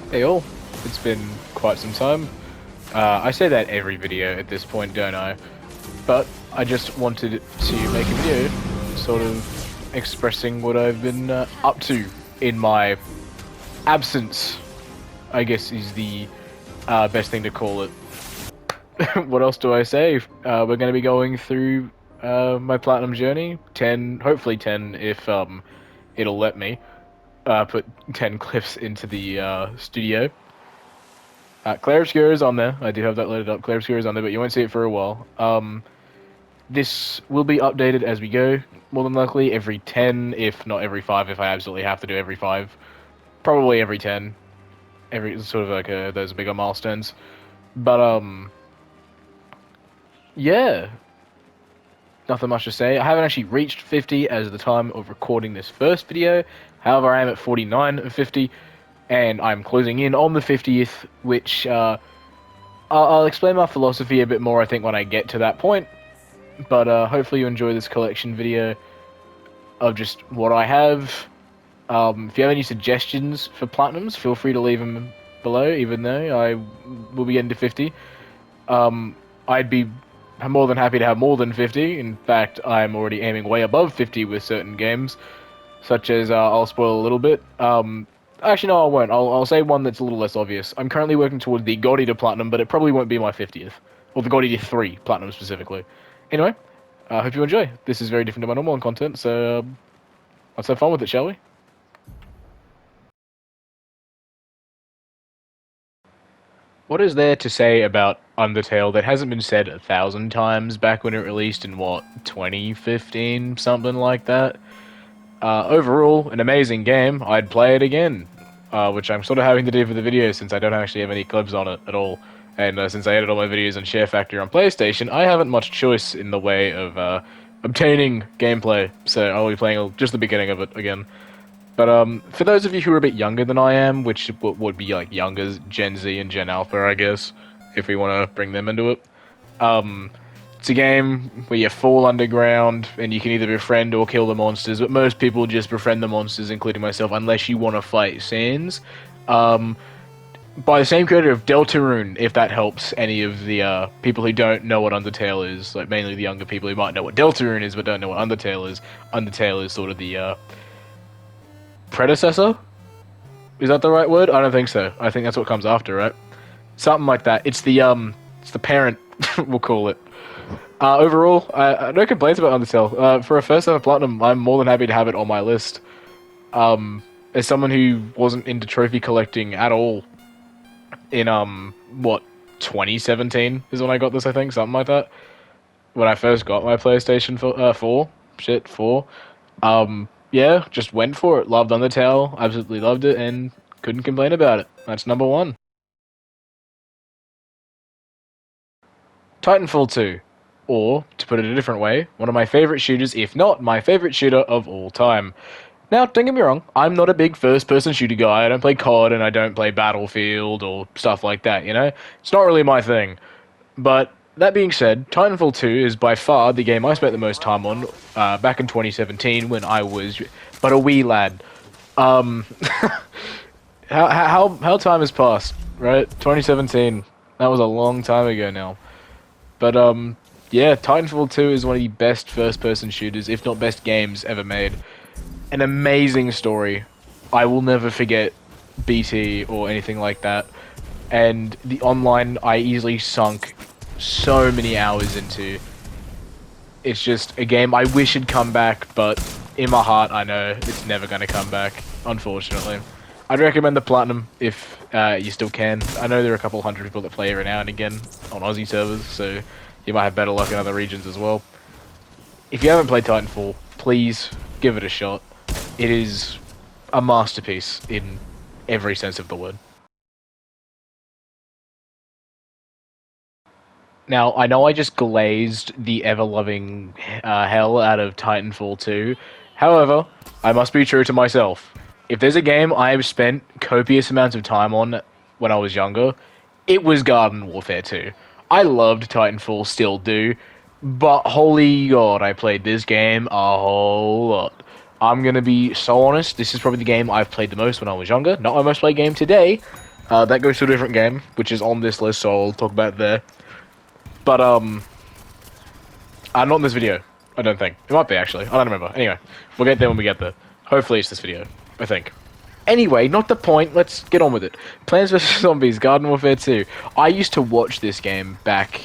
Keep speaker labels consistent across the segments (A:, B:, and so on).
A: Hey all, it's been quite some time. I say that every video at this point, don't I? But I just wanted to make a video sort of expressing what I've been up to in my absence, I guess is the best thing to call it. What else do I say? We're going to be going through my platinum journey, 10, hopefully 10 if it'll let me put 10 clips into the studio. Clair Obscura is on there. I do have that loaded up. Clair Obscura is on there, but you won't see it for a while. This will be updated as we go, more than likely every 10, if not every 5, if I absolutely have to do every 5. Probably every 10. Every sort of like those bigger milestones. But, yeah. Nothing much to say. I haven't actually reached 50 as the time of recording this first video. However, I am at 49 of 50. And I'm closing in on the 50th, which I'll explain my philosophy a bit more, I think, when I get to that point. But hopefully you enjoy this collection video of just what I have. If you have any suggestions for platinums, feel free to leave them below, even though I will be getting to 50. I'd be more than happy to have more than 50. In fact, I'm already aiming way above 50 with certain games, such as, I'll spoil a little bit. Actually, no, I won't. I'll say one that's a little less obvious. I'm currently working toward the God Eater Platinum, but it probably won't be my 50th. Or the God Eater 3 Platinum, specifically. Anyway, I hope you enjoy. This is very different to my normal content, so let's have fun with it, shall we? What is there to say about Undertale that hasn't been said 1,000 times back when it released in, what, 2015? Something like that? Overall, an amazing game. I'd play it again, which I'm sort of having to do for the video since I don't actually have any clips on it at all. And since I edit all my videos on Share Factory on PlayStation, I haven't much choice in the way of obtaining gameplay, so I'll be playing just the beginning of it again. But for those of you who are a bit younger than I am, which would be like younger Gen Z and Gen Alpha, I guess, if we want to bring them into it, it's a game where you fall underground and you can either befriend or kill the monsters, but most people just befriend the monsters, including myself, unless you want to fight Sans. By the same creator of Deltarune, if that helps any of the people who don't know what Undertale is, like mainly the younger people who might know what Deltarune is but don't know what Undertale is. Undertale is sort of the predecessor? Is that the right word? I don't think so. I think that's what comes after, right? Something like that. It's the parent, we'll call it. Overall, no complaints about Undertale. For a first ever platinum, I'm more than happy to have it on my list. As someone who wasn't into trophy collecting at all in, what, 2017 is when I got this, I think, something like that. When I first got my PlayStation 4. Yeah, just went for it. Loved Undertale, absolutely loved it, and couldn't complain about it. That's number 1. Titanfall 2. Or, to put it a different way, one of my favorite shooters, if not my favorite shooter of all time. Now, don't get me wrong, I'm not a big first-person shooter guy. I don't play COD and I don't play Battlefield or stuff like that, you know? It's not really my thing. But, that being said, Titanfall 2 is by far the game I spent the most time on back in 2017 when I was but a wee lad. How time has passed, right? 2017. That was a long time ago now. But, yeah, Titanfall 2 is one of the best first-person shooters, if not best games ever made. An amazing story. I will never forget BT or anything like that. And the online, I easily sunk so many hours into. It's just a game I wish had come back, but in my heart, I know it's never going to come back, unfortunately. I'd recommend the Platinum if you still can. I know there are a couple hundred people that play every now and again on Aussie servers, so you might have better luck in other regions as well. If you haven't played Titanfall, please give it a shot. It is a masterpiece in every sense of the word. Now, I know I just glazed the ever-loving hell out of Titanfall 2. However, I must be true to myself. If there's a game I have spent copious amounts of time on when I was younger, it was Garden Warfare 2. I loved Titanfall, still do, but holy god, I played this game a whole lot. I'm gonna be so honest, this is probably the game I've played the most when I was younger. Not my most played game today, That goes to a different game, which is on this list, so I'll talk about it there. But, not in this video, I don't think. It might be, actually. I don't remember. Anyway, we'll get there when we get there. Hopefully it's this video, I think. Anyway, not the point, let's get on with it. Plants vs. Zombies, Garden Warfare 2. I used to watch this game back,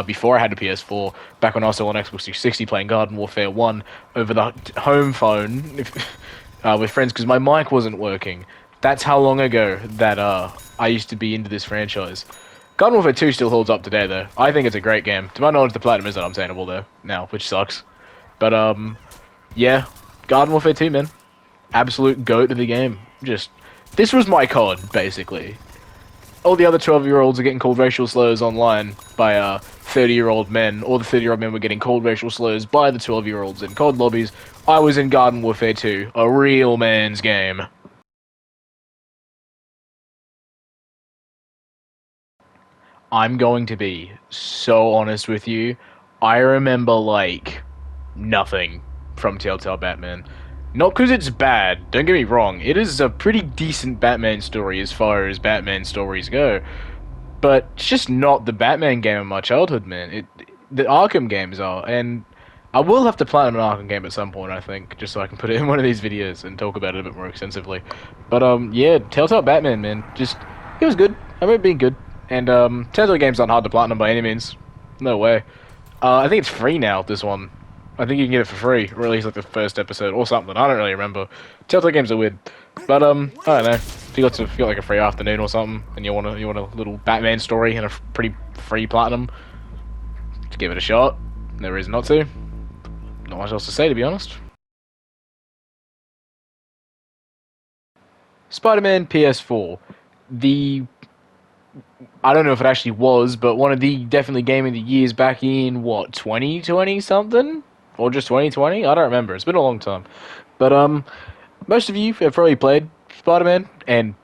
A: before I had a PS4, back when I was still on Xbox 360 playing Garden Warfare 1 over the home phone with friends, because my mic wasn't working. That's how long ago that, I used to be into this franchise. Garden Warfare 2 still holds up today, though. I think it's a great game. To my knowledge, the platinum is unobtainable, though, now, which sucks. But, yeah, Garden Warfare 2, man. Absolute goat of the game. This was my COD, basically. All the other 12-year-olds are getting called racial slurs online by, 30-year-old men, or the 30-year-old men were getting called racial slurs by the 12-year-olds in COD lobbies. I was in Garden Warfare 2, a real man's game. I'm going to be so honest with you. I remember, like, nothing from Telltale Batman. Not because it's bad, don't get me wrong. It is a pretty decent Batman story as far as Batman stories go. But it's just not the Batman game of my childhood, man. The Arkham games are, and I will have to platinum an Arkham game at some point, I think, just so I can put it in one of these videos and talk about it a bit more extensively. But, yeah, Telltale Batman, man. It was good. I remember it being good. And, Telltale games aren't hard to platinum by any means. No way. I think it's free now, this one. I think you can get it for free, or at least like the first episode, or something. I don't really remember. Telltale games are weird. But, I don't know. If you got like a free afternoon or something, and you want a little Batman story and a pretty free platinum, just give it a shot. No reason not to. Not much else to say, to be honest. Spider-Man PS4. I don't know if it actually was, but one of the definitely game of the years back in, what, 2020 something? Or just 2020? I don't remember. It's been a long time. But, most of you have probably played Spider-Man and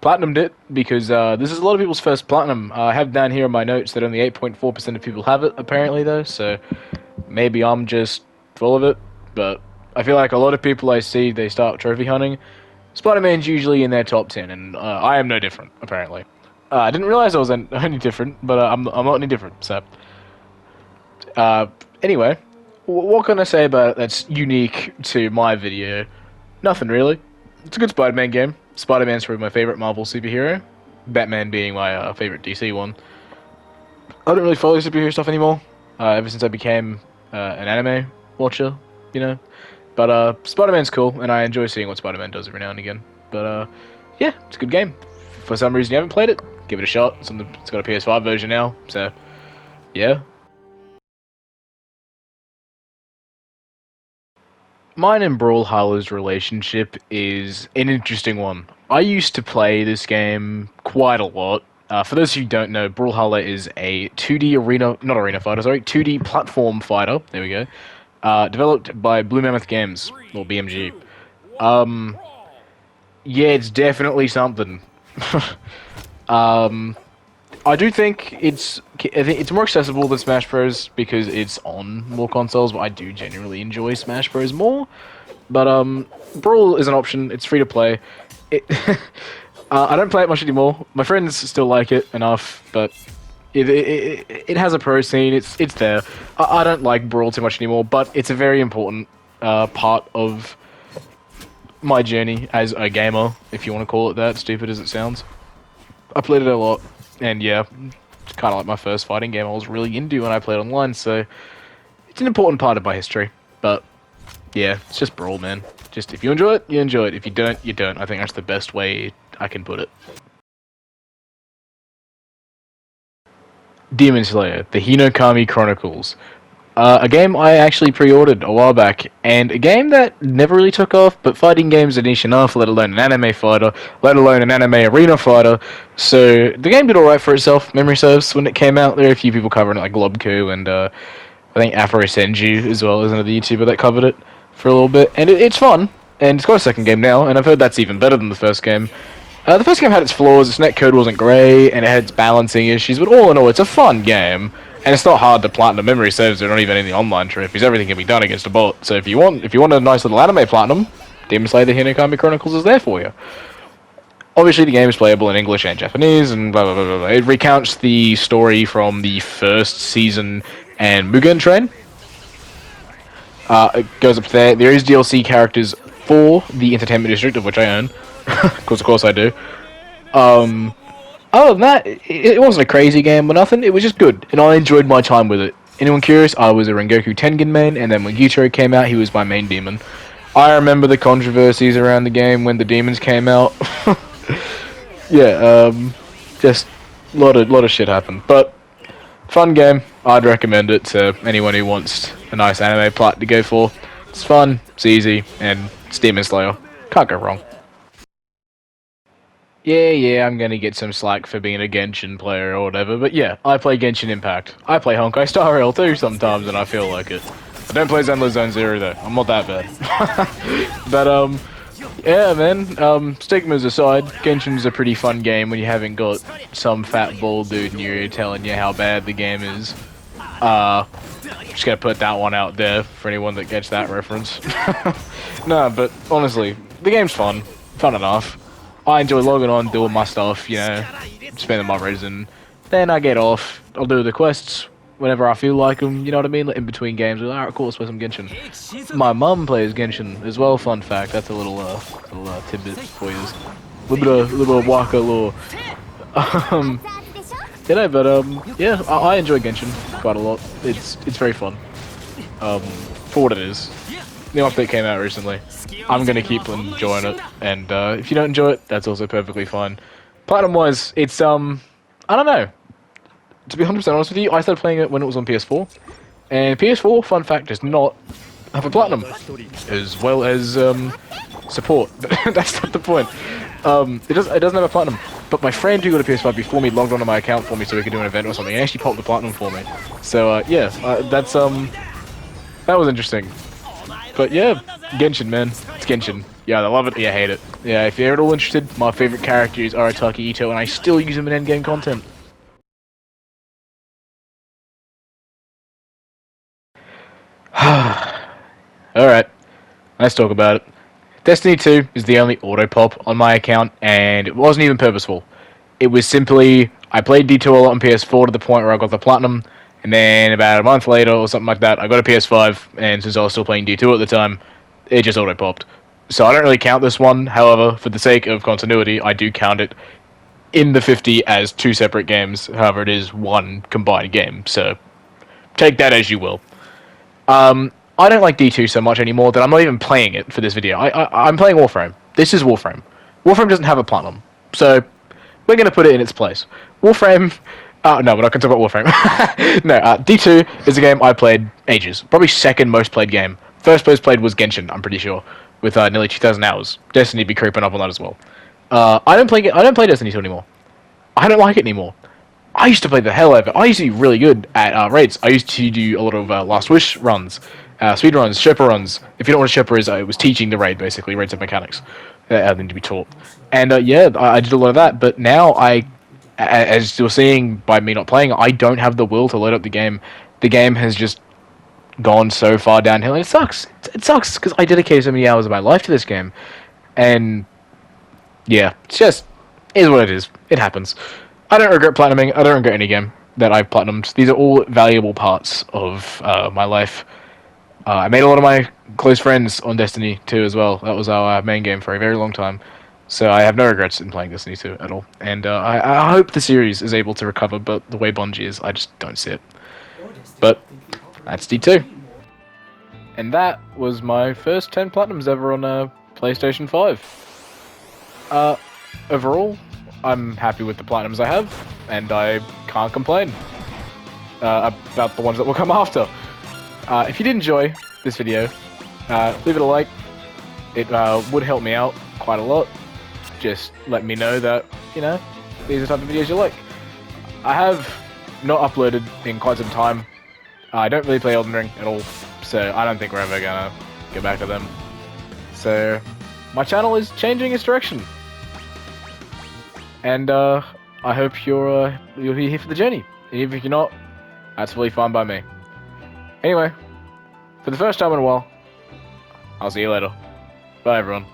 A: platinumed it, because, this is a lot of people's first platinum. I have down here in my notes that only 8.4% of people have it, apparently, though, so maybe I'm just full of it, but I feel like a lot of people I see, they start trophy hunting. Spider-Man's usually in their top 10, and, I am no different, apparently. I didn't realize I was any different, but I'm not any different, so... anyway, what can I say about it that's unique to my video? Nothing, really. It's a good Spider-Man game. Spider-Man's probably my favorite Marvel superhero. Batman being my favorite DC one. I don't really follow superhero stuff anymore, ever since I became an anime watcher, you know? But Spider-Man's cool, and I enjoy seeing what Spider-Man does every now and again. But yeah, it's a good game. If for some reason you haven't played it, give it a shot. It's got a PS5 version now, so yeah. Mine and Brawlhalla's relationship is an interesting one. I used to play this game quite a lot. For those of you who don't know, Brawlhalla is a 2D arena fighter, sorry, 2D platform fighter, there we go, developed by Blue Mammoth Games, or BMG. Yeah, it's definitely something. I do think it's more accessible than Smash Bros. Because it's on more consoles, but I do genuinely enjoy Smash Bros. More. But, Brawl is an option, it's free to play. I don't play it much anymore. My friends still like it enough, but it has a pro scene, it's there. I don't like Brawl too much anymore, but it's a very important part of my journey as a gamer, if you want to call it that, stupid as it sounds. I played it a lot, and yeah, it's kind of like my first fighting game I was really into when I played online, so it's an important part of my history. But yeah, it's just Brawl, man. Just if you enjoy it, you enjoy it. If you don't, you don't. I think that's the best way I can put it. Demon Slayer, the Hinokami Chronicles. A game I actually pre-ordered a while back, and a game that never really took off, but fighting games are niche enough, let alone an anime fighter, let alone an anime arena fighter, so the game did alright for itself, memory serves, when it came out. There are a few people covering it, like Globku, and I think Afro Senju as well as another YouTuber that covered it for a little bit, and it's fun, and it's got a second game now, and I've heard that's even better than the first game. The first game had its flaws, its netcode wasn't great, and it had its balancing issues, but all in all, it's a fun game. And it's not hard to platinum memory saves. They're not even in the online trophies. Everything can be done against a bot. So if you want a nice little anime platinum, Demon Slayer: The Hinokami Chronicles is there for you. Obviously, the game is playable in English and Japanese, and blah blah blah blah. Blah. It recounts the story from the first season and Mugen Train. It goes up to there. There is DLC characters for the Entertainment District, of which I own, because of course I do. Other than that, it wasn't a crazy game or nothing. It was just good, and I enjoyed my time with it. Anyone curious? I was a Rengoku Tengen main, and then when Gyutaro came out, he was my main demon. I remember the controversies around the game when the demons came out. Yeah, just a lot of shit happened. But fun game. I'd recommend it to anyone who wants a nice anime plot to go for. It's fun, it's easy, and it's Demon Slayer. Can't go wrong. Yeah, I'm gonna get some slack for being a Genshin player or whatever, but yeah, I play Genshin Impact. I play Honkai Star Rail too sometimes, and I feel like it. I don't play Zenless Zone Zero though. I'm not that bad. But yeah, man. Stigmas aside, Genshin's a pretty fun game when you haven't got some fat bald dude in your ear telling you how bad the game is. Just gonna put that one out there for anyone that gets that reference. No, but honestly, the game's fun enough. I enjoy logging on, doing my stuff, you know, spending my resin. Then I get off. I'll do the quests whenever I feel like them, you know what I mean? Like in between games. Alright, cool, let's play some Genshin. My mum plays Genshin as well, fun fact. That's a little tidbit for you. Little waka lore. You know, but yeah, I enjoy Genshin quite a lot. It's very fun. For what it is. New update came out recently. I'm gonna keep enjoying it, and if you don't enjoy it, that's also perfectly fine. Platinum-wise, it's I don't know. To be 100% honest with you, I started playing it when it was on PS4, and PS4, fun fact, does not have a platinum, as well as support. That's not the point. It doesn't have a platinum. But my friend who got a PS5 before me logged onto my account for me so we could do an event or something, and actually popped the platinum for me. So yeah, that's that was interesting. But yeah, Genshin, man. It's Genshin. Yeah, I love it. Yeah, I hate it. Yeah, if you're at all interested, my favorite character is Arataki Ito, and I still use him in endgame content. Alright, let's talk about it. Destiny 2 is the only auto-pop on my account, and it wasn't even purposeful. It was simply, I played D2 a lot on PS4 to the point where I got the platinum, and then about a month later or something like that, I got a PS5, and since I was still playing D2 at the time, it just auto-popped. So I don't really count this one, however, for the sake of continuity, I do count it in the 50 as two separate games, however it is one combined game, so take that as you will. I don't like D2 so much anymore that I'm not even playing it for this video. I'm playing Warframe. This is Warframe. Warframe doesn't have a platinum, so we're going to put it in its place. Warframe... no, we're not going to talk about Warframe. No, D2 is a game I played ages. Probably second most played game. First most played was Genshin, I'm pretty sure, with nearly 2,000 hours. Destiny be creeping up on that as well. I don't play Destiny 2 anymore. I don't like it anymore. I used to play the hell out of it. I used to be really good at raids. I used to do a lot of Last Wish runs, speed runs, Sherpa runs. If you don't know what a Sherpa is, it was teaching the raid, basically. Raids have mechanics. Then to be taught. And yeah, I did a lot of that, but now as you're seeing by me not playing, I don't have the will to load up the game. The game has just gone so far downhill, and it sucks. It sucks, because I dedicated so many hours of my life to this game. And yeah, it's just, it is what it is. It happens. I don't regret platinuming. I don't regret any game that I've platinumed. These are all valuable parts of my life. I made a lot of my close friends on Destiny 2 as well. That was our main game for a very long time. So I have no regrets in playing Destiny 2 at all. And I hope the series is able to recover, but the way Bungie is, I just don't see it. But that's D2. And that was my first 10 platinums ever on PlayStation 5. Overall, I'm happy with the platinums I have, and I can't complain about the ones that will come after. If you did enjoy this video, leave it a like. It would help me out quite a lot. Just let me know that, you know, these are the type of videos you like. I have not uploaded in quite some time. I don't really play Elden Ring at all, so I don't think we're ever gonna go back to them. So, my channel is changing its direction. And I hope you'll be here for the journey. And even if you're not, that's fully fine by me. Anyway, for the first time in a while, I'll see you later. Bye everyone.